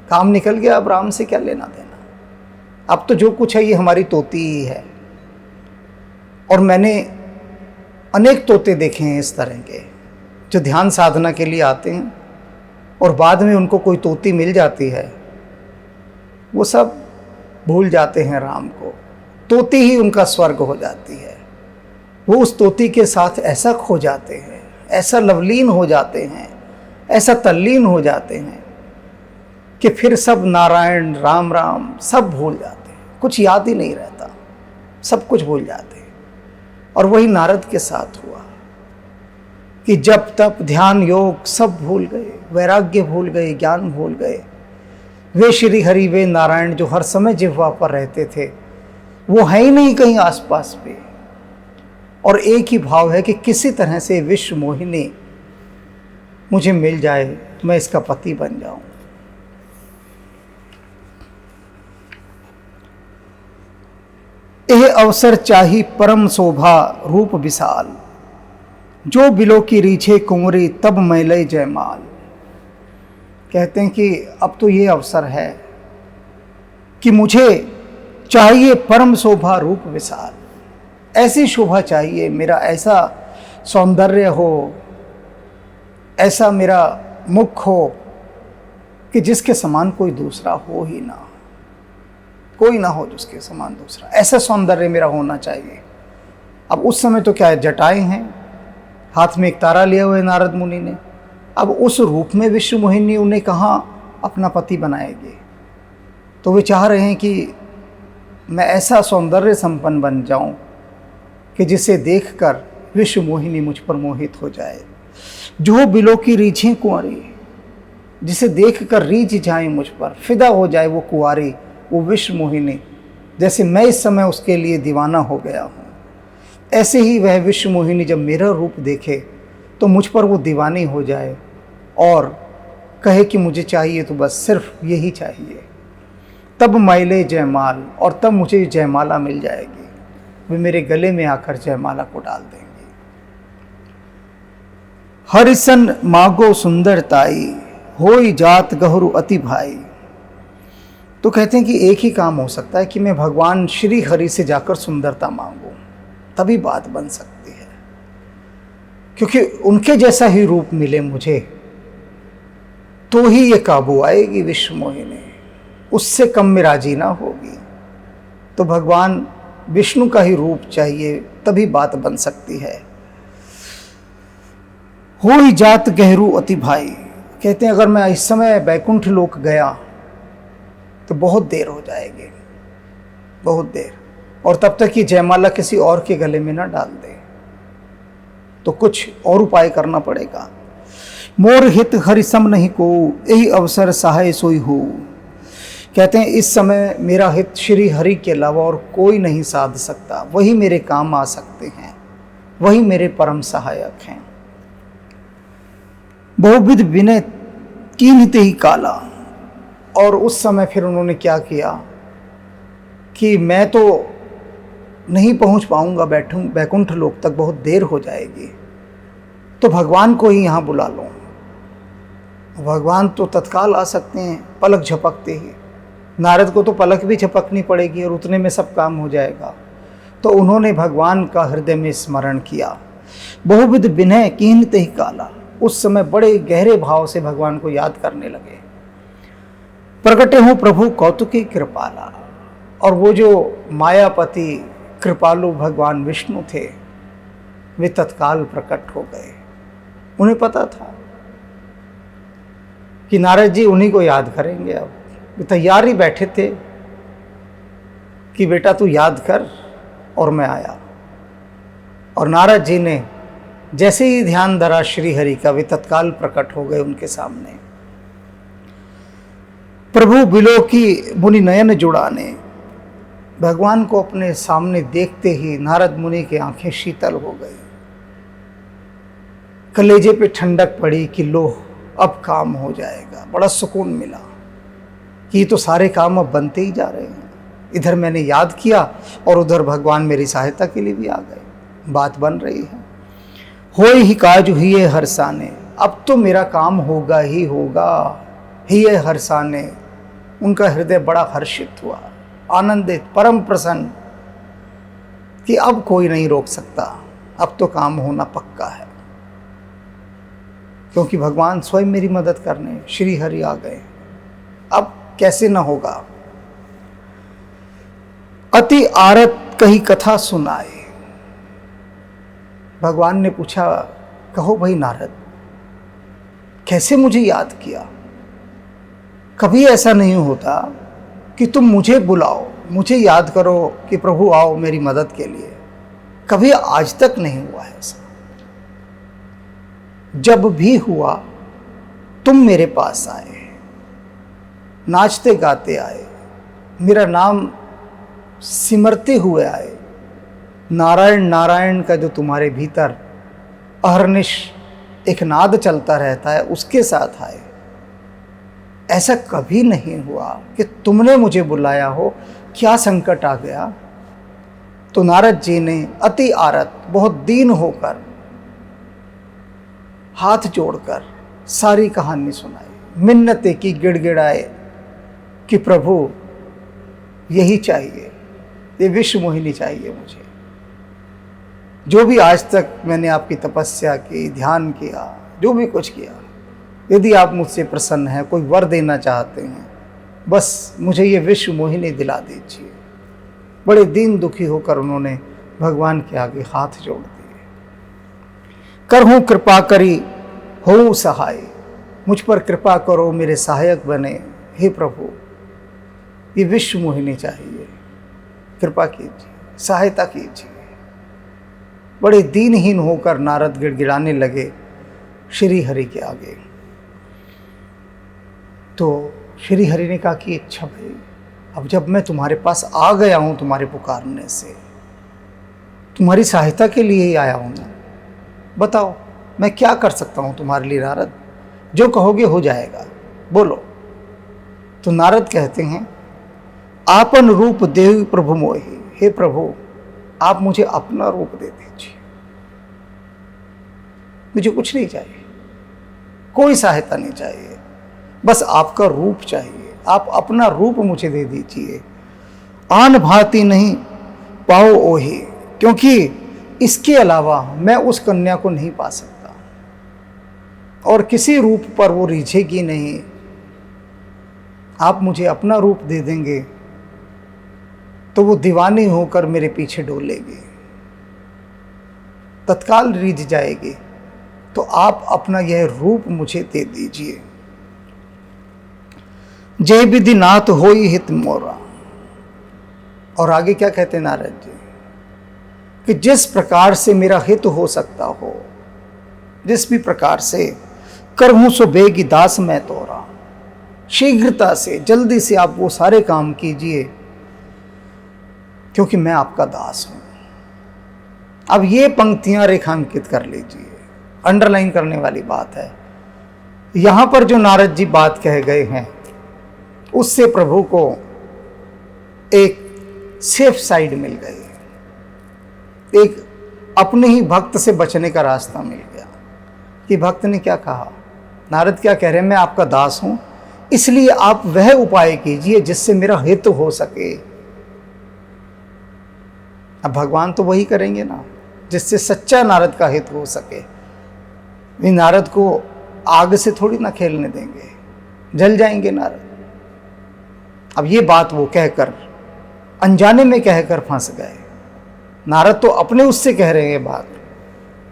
काम निकल गया, अब राम से क्या लेना देना। अब तो जो कुछ है ये हमारी तोती ही है। और मैंने अनेक तोते देखे हैं इस तरह के, जो ध्यान साधना के लिए आते हैं और बाद में उनको कोई तोती मिल जाती है, वो सब भूल जाते हैं राम को, तोती ही उनका स्वर्ग हो जाती है। वो उस तोती के साथ ऐसा खो जाते हैं, ऐसा लवलीन हो जाते हैं, ऐसा तल्लीन हो जाते हैं कि फिर सब नारायण राम राम सब भूल जाते हैं, कुछ याद ही नहीं रहता, सब कुछ भूल जाते हैं। और वही नारद के साथ हुआ कि जब तप ध्यान योग सब भूल गए, वैराग्य भूल गए, ज्ञान भूल गए। वे श्री हरि वे नारायण जो हर समय जिह्वा पर रहते थे वो है ही नहीं कहीं आसपास पे। और एक ही भाव है कि किसी तरह से विश्व मोहिनी मुझे मिल जाए, मैं इसका पति बन जाऊं। यह अवसर चाही परम शोभा रूप विशाल, जो बिलो की रीछे कुंवरी तब मैले जयमाल। कहते हैं कि अब तो ये अवसर है कि मुझे चाहिए परम शोभा रूप विशाल, ऐसी शोभा चाहिए, मेरा ऐसा सौंदर्य हो, ऐसा मेरा मुख हो कि जिसके समान कोई दूसरा हो ही ना, कोई ना हो जिसके समान दूसरा, ऐसा सौंदर्य मेरा होना चाहिए। अब उस समय तो क्या है, जटाएं हैं, हाथ में एक तारा लिया हुआ है नारद मुनि ने। अब उस रूप में विश्व मोहिनी उन्हें कहाँ अपना पति बनाएगी। तो वे चाह रहे हैं कि मैं ऐसा सौंदर्य संपन्न बन जाऊं कि जिसे देखकर विश्व मोहिनी मुझ पर मोहित हो जाए। जो बिलो की रीछें कुंवारी, जिसे देखकर रीझ जाए मुझ पर, फिदा हो जाए वो कुंवारी, वो विश्व मोहिनी, जैसे मैं इस समय उसके लिए दीवाना हो गया हूँ, ऐसे ही वह विश्व मोहिनी जब मेरा रूप देखे तो मुझ पर वो दीवानी हो जाए और कहे कि मुझे चाहिए तो बस सिर्फ यही चाहिए। तब मैले जयमाल, और तब मुझे जयमाला मिल जाएगी, वे मेरे गले में आकर जयमाला को डाल देंगे। हरिसन मागो सुंदरताई, होई जात गहरु अति भाई। तो कहते हैं कि एक ही काम हो सकता है कि मैं भगवान श्री हरि से जाकर सुंदरता मांगूं, तभी बात बन सकती है। क्योंकि उनके जैसा ही रूप मिले मुझे तो ही ये काबू आएगी विश्व मोहिनी, उससे कम में राजी ना होगी। तो भगवान विष्णु का ही रूप चाहिए, तभी बात बन सकती है। होई जात गहरू अति भाई, कहते हैं अगर मैं इस समय बैकुंठ लोक गया तो बहुत देर हो जाएगी, बहुत देर, और तब तक ये जयमाला किसी और के गले में ना डाल दे, तो कुछ और उपाय करना पड़ेगा। मोर हित हरि सम नहीं को, यही अवसर सहाय सोई हो, कहते हैं इस समय मेरा हित श्री हरि के अलावा और कोई नहीं साध सकता, वही मेरे काम आ सकते हैं, वही मेरे परम सहायक हैं। बहुविध विनय कीन्हित ही काला। और उस समय फिर उन्होंने क्या किया कि मैं तो नहीं पहुंच पाऊंगा बैकुंठ लोक तक, बहुत देर हो जाएगी, तो भगवान को ही यहाँ बुला लो। भगवान तो तत्काल आ सकते हैं, पलक झपकते ही। नारद को तो पलक भी झपकनी पड़ेगी और उतने में सब काम हो जाएगा। तो उन्होंने भगवान का हृदय में स्मरण किया। बहुविध विनय कीन्हित ही काला। उस समय बड़े गहरे भाव से भगवान को याद करने लगे। प्रकटे हो प्रभु कौतुकी कृपाला। और वो जो मायापति कृपालु भगवान विष्णु थे, वे तत्काल प्रकट हो गए। उन्हें पता था कि नारद जी उन्हीं को याद करेंगे। अब वे तैयार ही बैठे थे कि बेटा तू याद कर, और मैं आया। और नारद जी ने जैसे ही ध्यान धरा श्री हरि का, वे तत्काल प्रकट हो गए उनके सामने। प्रभु बिलो की मुनि नयन जुड़ाने। भगवान को अपने सामने देखते ही नारद मुनि की आंखें शीतल हो गई। कलेजे पे ठंडक पड़ी कि लो अब काम हो जाएगा। बड़ा सुकून मिला कि तो सारे काम अब बनते ही जा रहे हैं। इधर मैंने याद किया और उधर भगवान मेरी सहायता के लिए भी आ गए। बात बन रही है। होय ही काज हुए हर्षाने। अब तो मेरा काम होगा ही होगा। ही हर्षाने। उनका हृदय बड़ा हर्षित हुआ, आनंदित, परम प्रसन्न कि अब कोई नहीं रोक सकता, अब तो काम होना पक्का है, क्योंकि भगवान स्वयं मेरी मदद करने श्री हरि आ गए। अब कैसे ना होगा। अति आरत कही कथा सुनाए। भगवान ने पूछा, कहो भाई नारद, कैसे मुझे याद किया? कभी ऐसा नहीं होता कि तुम मुझे बुलाओ, मुझे याद करो कि प्रभु आओ मेरी मदद के लिए। कभी आज तक नहीं हुआ है ऐसा। जब भी हुआ तुम मेरे पास आए, नाचते गाते आए, मेरा नाम सिमरते हुए आए। नारायण नारायण का जो तुम्हारे भीतर अहर्निश एक नाद चलता रहता है, उसके साथ आए। ऐसा कभी नहीं हुआ कि तुमने मुझे बुलाया हो। क्या संकट आ गया? तो नारद जी ने अति आरत, बहुत दीन होकर, हाथ जोड़कर सारी कहानी सुनाई। मिन्नतें की, गिड़गिड़ाए कि प्रभु यही चाहिए, ये विश्व मोहिनी चाहिए मुझे। जो भी आज तक मैंने आपकी तपस्या की, ध्यान किया, जो भी कुछ किया, यदि आप मुझसे प्रसन्न हैं, कोई वर देना चाहते हैं, बस मुझे ये विश्व मोहिनी दिला दीजिए। बड़े दीन दुखी होकर उन्होंने भगवान के आगे हाथ जोड़ दिए। करहूँ कृपा करी हो सहाय। मुझ पर कृपा करो, मेरे सहायक बने। हे प्रभु, ये विश्व मोहिनी चाहिए, कृपा कीजिए, सहायता कीजिए। बड़े दीनहीन होकर नारद गिड़गिड़ाने लगे श्री हरि के आगे। तो श्री हरि ने कहा कि अच्छा भाई, अब जब मैं तुम्हारे पास आ गया हूँ तुम्हारे पुकारने से, तुम्हारी सहायता के लिए ही आया हूँ मैं, बताओ मैं क्या कर सकता हूँ तुम्हारे लिए नारद? जो कहोगे हो जाएगा, बोलो। तो नारद कहते हैं, आपन रूप देव प्रभु मोहि। हे प्रभु, आप मुझे अपना रूप दे दीजिए। मुझे कुछ नहीं चाहिए, कोई सहायता नहीं चाहिए, बस आपका रूप चाहिए। आप अपना रूप मुझे दे दीजिए। आन भांति नहीं पाओ ओहि। क्योंकि इसके अलावा मैं उस कन्या को नहीं पा सकता, और किसी रूप पर वो रिझेगी नहीं। आप मुझे अपना रूप दे देंगे तो वो दीवानी होकर मेरे पीछे डोलेगी, तत्काल रिझ जाएगी। तो आप अपना यह रूप मुझे दे दीजिए। जय विधि नाथ होई हित मोरा। और आगे क्या कहते हैं नारद जी कि जिस प्रकार से मेरा हित हो सकता हो, जिस भी प्रकार से करहूं सो बेगी दास मैं तोरा। शीघ्रता से, जल्दी से आप वो सारे काम कीजिए, क्योंकि मैं आपका दास हूं। अब ये पंक्तियां रेखांकित कर लीजिए, अंडरलाइन करने वाली बात है। यहां पर जो नारद जी बात कह गए हैं, उससे प्रभु को एक सेफ साइड मिल गई, एक अपने ही भक्त से बचने का रास्ता मिल गया। कि भक्त ने क्या कहा, नारद क्या कह रहे हैं, मैं आपका दास हूं, इसलिए आप वह उपाय कीजिए जिससे मेरा हित हो सके। अब भगवान तो वही करेंगे ना जिससे सच्चा नारद का हित हो सके। वे नारद को आग से थोड़ी ना खेलने देंगे, जल जाएंगे नारद। अब ये बात वो कहकर, अनजाने में कहकर फंस गए। नारद तो अपने उससे कह रहे हैं बात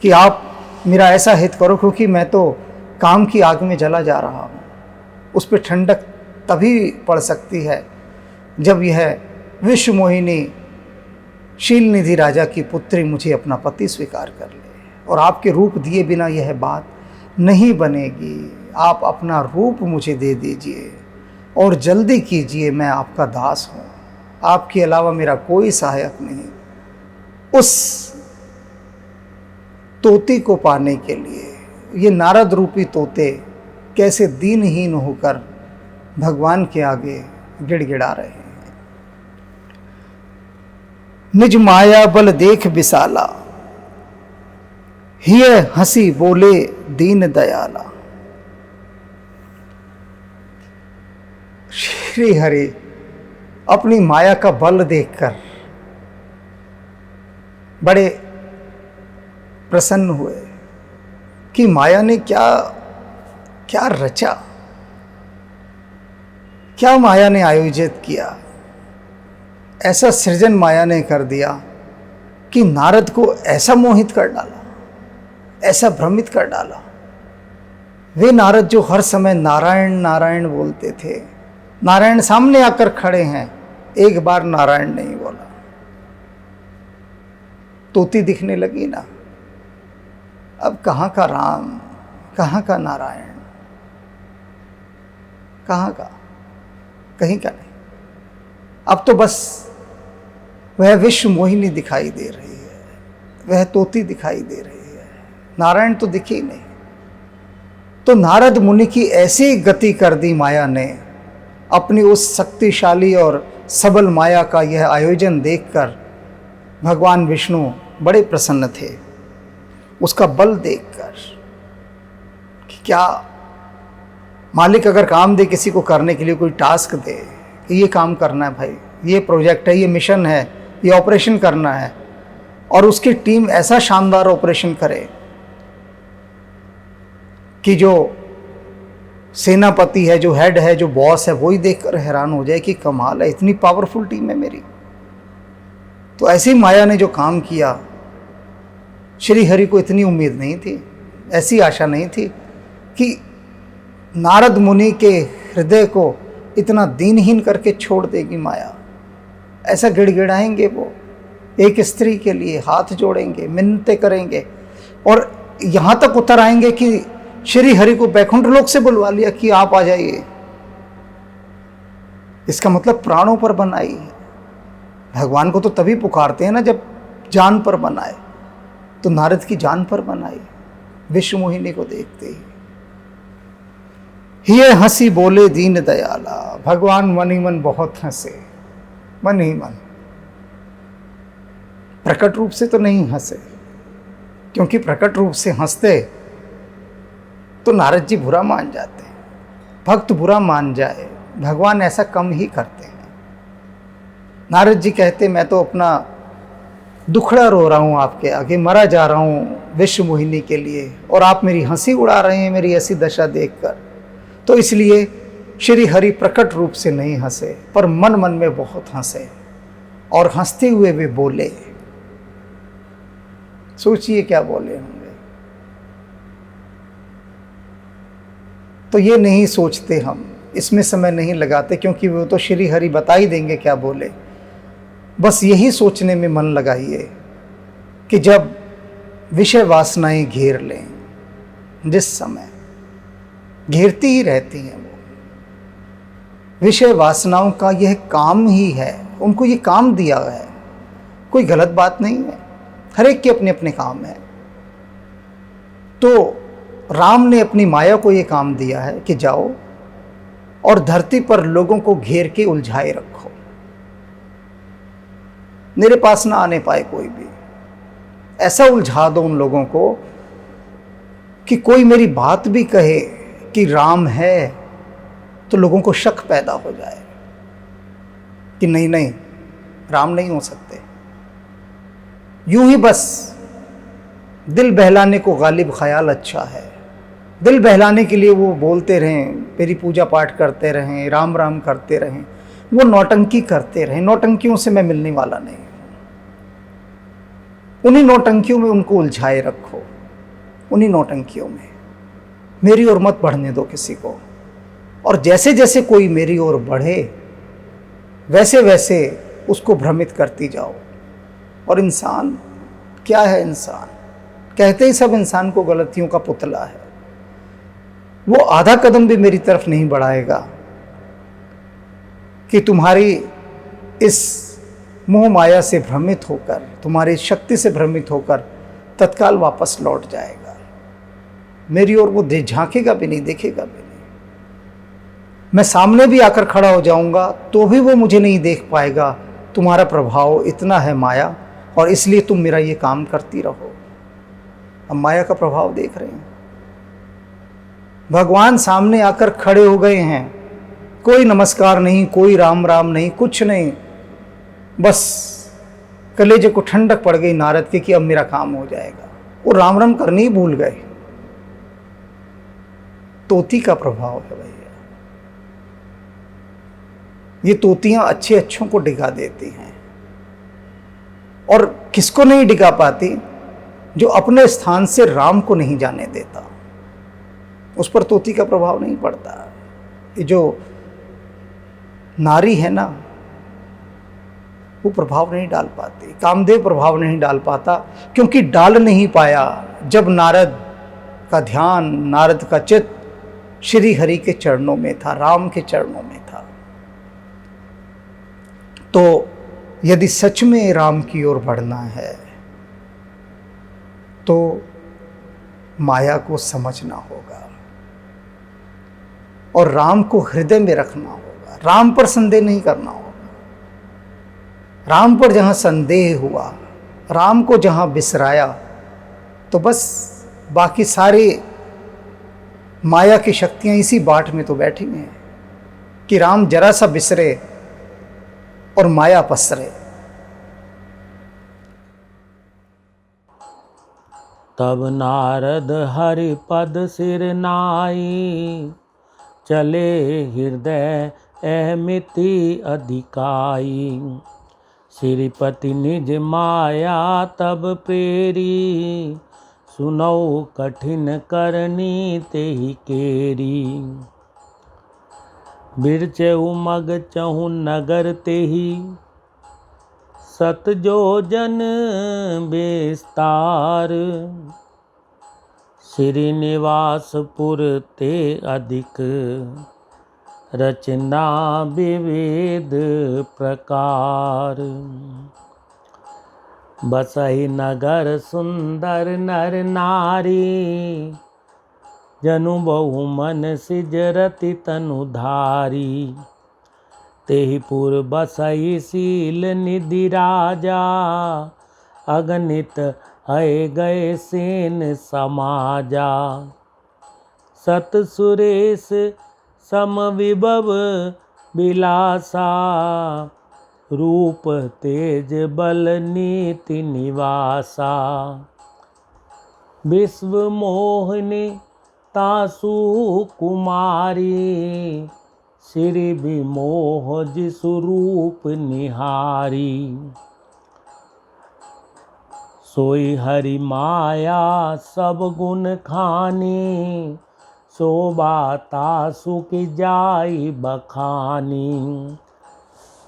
कि आप मेरा ऐसा हित करो, क्योंकि मैं तो काम की आग में जला जा रहा हूँ। उस पर ठंडक तभी पड़ सकती है जब यह विश्व मोहिनी शील निधि राजा की पुत्री मुझे अपना पति स्वीकार कर ले, और आपके रूप दिए बिना यह बात नहीं बनेगी। आप अपना रूप मुझे दे दीजिए और जल्दी कीजिए, मैं आपका दास हूँ, आपके अलावा मेरा कोई सहायक नहीं। उस तोते को पाने के लिए ये नारद रूपी तोते कैसे दीनहीन होकर भगवान के आगे गिड़गिड़ा रहे हैं। निज माया बल देख विशाला, हिय हंसी बोले दीन दयाला। श्री हरि अपनी माया का बल देखकर बड़े प्रसन्न हुए कि माया ने क्या क्या रचा, क्या माया ने आयोजित किया। ऐसा सृजन माया ने कर दिया कि नारद को ऐसा मोहित कर डाला, ऐसा भ्रमित कर डाला। वे नारद जो हर समय नारायण नारायण बोलते थे, नारायण सामने आकर खड़े हैं, एक बार नारायण नहीं बोला। तोती दिखने लगी ना, अब कहाँ का राम, कहाँ का नारायण, कहाँ का, कहीं का नहीं। अब तो बस वह विश्व मोहिनी दिखाई दे रही है, वह तोती दिखाई दे रही है, नारायण तो दिखे ही नहीं। तो नारद मुनि की ऐसी गति कर दी माया ने, अपनी उस शक्तिशाली और सबल माया का यह आयोजन देखकर भगवान विष्णु बड़े प्रसन्न थे। उसका बल देखकर कि क्या मालिक अगर काम दे किसी को करने के लिए, कोई टास्क दे कि ये काम करना है भाई, ये प्रोजेक्ट है, ये मिशन है, ये ऑपरेशन करना है, और उसकी टीम ऐसा शानदार ऑपरेशन करे कि जो सेनापति है, जो हेड है, जो बॉस है, वही देखकर हैरान हो जाए कि कमाल है, इतनी पावरफुल टीम है मेरी। तो ऐसी माया ने जो काम किया, श्री हरि को इतनी उम्मीद नहीं थी, ऐसी आशा नहीं थी कि नारद मुनि के हृदय को इतना दीनहीन करके छोड़ देगी माया। ऐसा गिड़गिड़ाएंगे वो, एक स्त्री के लिए हाथ जोड़ेंगे, मिन्नतें करेंगे, और यहाँ तक उतर आएंगे कि श्री हरि को बैकुंठ लोक से बुलवा लिया कि आप आ जाइए। इसका मतलब प्राणों पर बनाई है। भगवान को तो तभी पुकारते हैं ना जब जान पर बनाए, तो नारद की जान पर बनाई विश्व मोहिनी को देखते ही। ये हंसी बोले दीन दयाला, भगवान मन ही मन बहुत हंसे, मन ही मन, प्रकट रूप से तो नहीं हंसे, क्योंकि प्रकट रूप से हंसते तो नारद जी बुरा मान जाते, भक्त बुरा मान जाए, भगवान ऐसा कम ही करते हैं। नारद जी कहते मैं तो अपना दुखड़ा रो रहा हूँ आपके आगे, मरा जा रहा हूँ विश्व मोहिनी के लिए, और आप मेरी हंसी उड़ा रहे हैं मेरी ऐसी दशा देखकर। तो इसलिए श्री हरि प्रकट रूप से नहीं हंसे, पर मन मन में बहुत हंसे, और हंसते हुए वे बोले। सोचिए क्या बोले होंगे। तो ये नहीं सोचते हम, इसमें समय नहीं लगाते, क्योंकि वो तो श्री हरि बता ही देंगे क्या बोले। बस यही सोचने में मन लगाइए कि जब विषय वासनाएं घेर लें, जिस समय घेरती ही रहती हैं वो, विषय वासनाओं का यह काम ही है, उनको ये काम दिया है। कोई गलत बात नहीं है, हर एक के अपने अपने काम है। तो राम ने अपनी माया को ये काम दिया है कि जाओ और धरती पर लोगों को घेर के उलझाए रखो, मेरे पास ना आने पाए कोई भी। ऐसा उलझा दो उन लोगों को कि कोई मेरी बात भी कहे कि राम है तो लोगों को शक पैदा हो जाए कि नहीं नहीं, राम नहीं हो सकते। यूं ही बस दिल बहलाने को गालिब ख्याल अच्छा है, दिल बहलाने के लिए वो बोलते रहें, मेरी पूजा पाठ करते रहें, राम राम करते रहें, वो नौटंकी करते रहें। नौटंकियों से मैं मिलने वाला नहीं हूं। उन्हीं नौटंकियों में उनको उलझाए रखो, उन्हीं नौटंकियों में। मेरी ओर मत बढ़ने दो किसी को। और जैसे जैसे कोई मेरी ओर बढ़े वैसे वैसे उसको भ्रमित करती जाओ। और इंसान क्या है? इंसान कहते ही सब इंसान को गलतियों का पुतला है। वो आधा कदम भी मेरी तरफ नहीं बढ़ाएगा कि तुम्हारी इस मोह माया से भ्रमित होकर, तुम्हारी शक्ति से भ्रमित होकर तत्काल वापस लौट जाएगा। मेरी ओर वो झांकेगा भी नहीं, देखेगा भी नहीं। मैं सामने भी आकर खड़ा हो जाऊंगा तो भी वो मुझे नहीं देख पाएगा। तुम्हारा प्रभाव इतना है माया, और इसलिए तुम मेरा ये काम करती रहो। अब माया का प्रभाव देख रहे हैं। भगवान सामने आकर खड़े हो गए हैं, कोई नमस्कार नहीं, कोई राम राम नहीं, कुछ नहीं। बस कलेजे को ठंडक पड़ गई नारद के कि अब मेरा काम हो जाएगा। वो राम राम करने ही भूल गए। तोती का प्रभाव है भैया। ये तोतियां अच्छे अच्छों को डिगा देती हैं, और किसको नहीं डिगा पाती? जो अपने स्थान से राम को नहीं जाने देता, उस पर तोती का प्रभाव नहीं पड़ता। ये जो नारी है ना, वो प्रभाव नहीं डाल पाती। कामदेव प्रभाव नहीं डाल पाता, क्योंकि डाल नहीं पाया जब नारद का ध्यान, नारद का चित्त श्री हरि के चरणों में था, राम के चरणों में था। तो यदि सच में राम की ओर बढ़ना है तो माया को समझना होगा और राम को हृदय में रखना होगा। राम पर संदेह नहीं करना होगा। राम पर जहां संदेह हुआ, राम को जहां बिसराया, तो बस बाकी सारी माया की शक्तियां इसी बाट में तो बैठी हैं कि राम जरा सा बिसरे और माया पसरे। तब नारद हरि पद सिर नाई, चले हृदय अहमिति अधिकाई। श्रीपति निज माया तब प्रेरी, सुनौ कठिन करनी तेहि केरी। बिरचे उमग चहु नगर तेहि, सत जोजन बेस्तार। श्रीनिवासपुर ते अधिक, रचना विविध प्रकार। बसहि नगर सुंदर नर नारी, जनु बहु मन सिजरति तनुधारी। तेहि पुर बसई शील निधि राजा, अगणित है गए सेन समाजा। सत सुरेश सम विभव बिलासा, रूप तेज बल नीति निवासा। विश्व मोहिनी तासु कुमारी, श्री विमोह जिसु रूप निहारी। सोई हरि माया सब गुण खानी, शोभा तासु की जाई बखानी।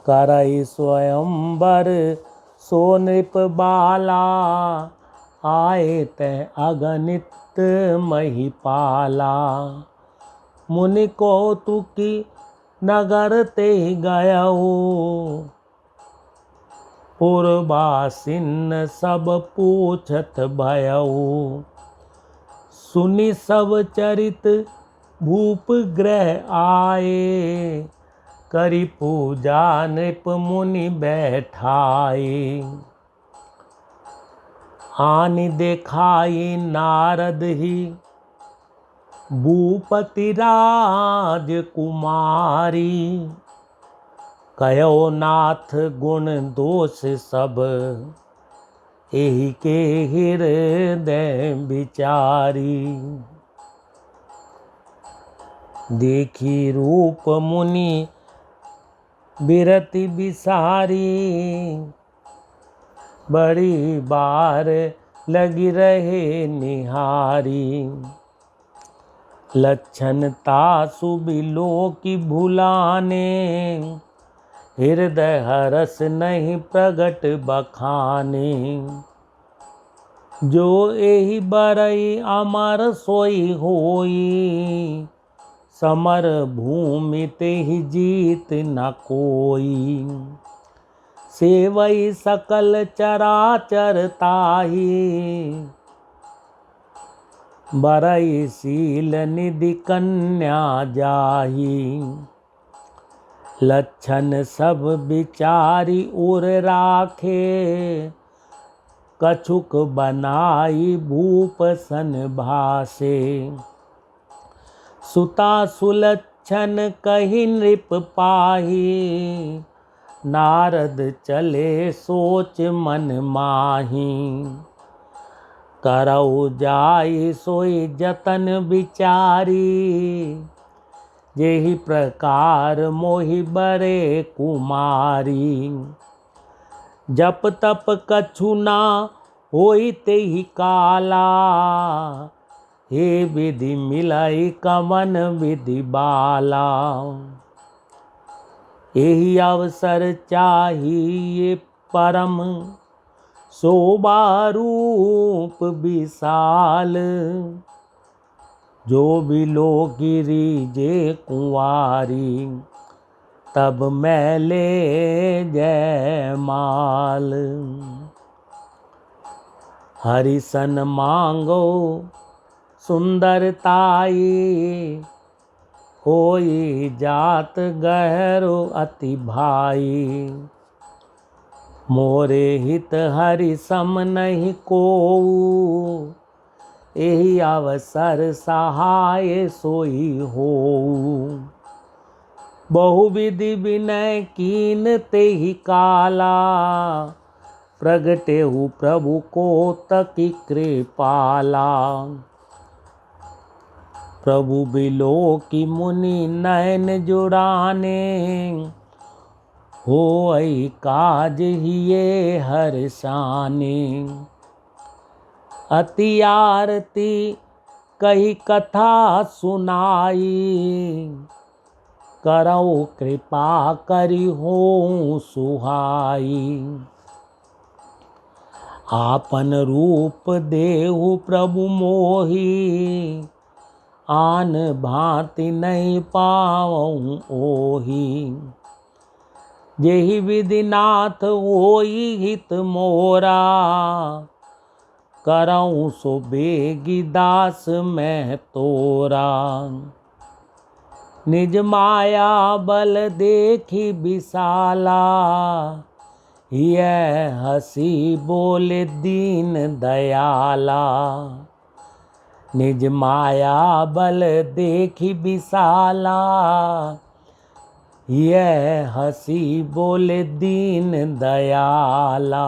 करई स्वयंवर सो नृप बाला, आए तै अगणित महिपाला। मुनि कौतुकी नगर ते गयो, पुरवासिन सब पूछत भयो। सुनि सब चरित भूप ग्रह आए, करी पूजा नृप मुनि बैठाए। आनि देखाई नारद ही भूपति राज कुमारी, कहो नाथ गुण दोष सब, एहि के हृदय विचारी। देखी रूप मुनि बिरति बिसारी, बड़ी बार लगी रहे निहारी। लक्षण तासु बिलो की भुलाने, हृदय हरस नहीं प्रगट बखाने। जो एहि बरई अमर सोई होई, समर भूमि तेहि जीत न कोई। सेवई सकल चराचर ताहि, बरई शील निधि कन्या जाहि। लक्षण सब विचारी उर राखे, कछुक बनाई भूप सन भासे। सुता सुलक्षण कहि नृप पाहि, नारद चले सोच मन माही। करऊ जाई सोई जतन विचारी, जेहि प्रकार मोहि बरे कुमारी। जप तप कछु ना होई तेहि काला, हे विधि मिलाई कवन विधि बाला। एहि अवसर चाहिए परम, शोभा रूप विशाल। जो बिलो गिरी जे कुंवारी, तब मैं ले जय माल। हरिसन मांगो सुंदरताई, होई जात गहरो अति भाई। मोरे हित हरि सम नहीं कोऊ, एहि अवसर सहाय सोई होऊ। बहुविधि विनय कीन तेहि काला, प्रगटेहु प्रभु को तकी कृपाला। प्रभु बिलो की मुनि नयन जुड़ाने, होई काज हिये हर्षाने। अति आरती कही कथा सुनाई, करऊ कृपा करी हों सुहाई। आपन रूप देहु प्रभु मोहि, आन भांति नहीं पावऊं ओहि। जेहि विधि नाथ होई हित मोरा, करऊं सो बेगी दास मैं तोरा। निज माया बल देखी विशाला, यह हसी बोले दीन दयाला। निज माया बल देखी विशाला, यह हसी बोले दीन दयाला।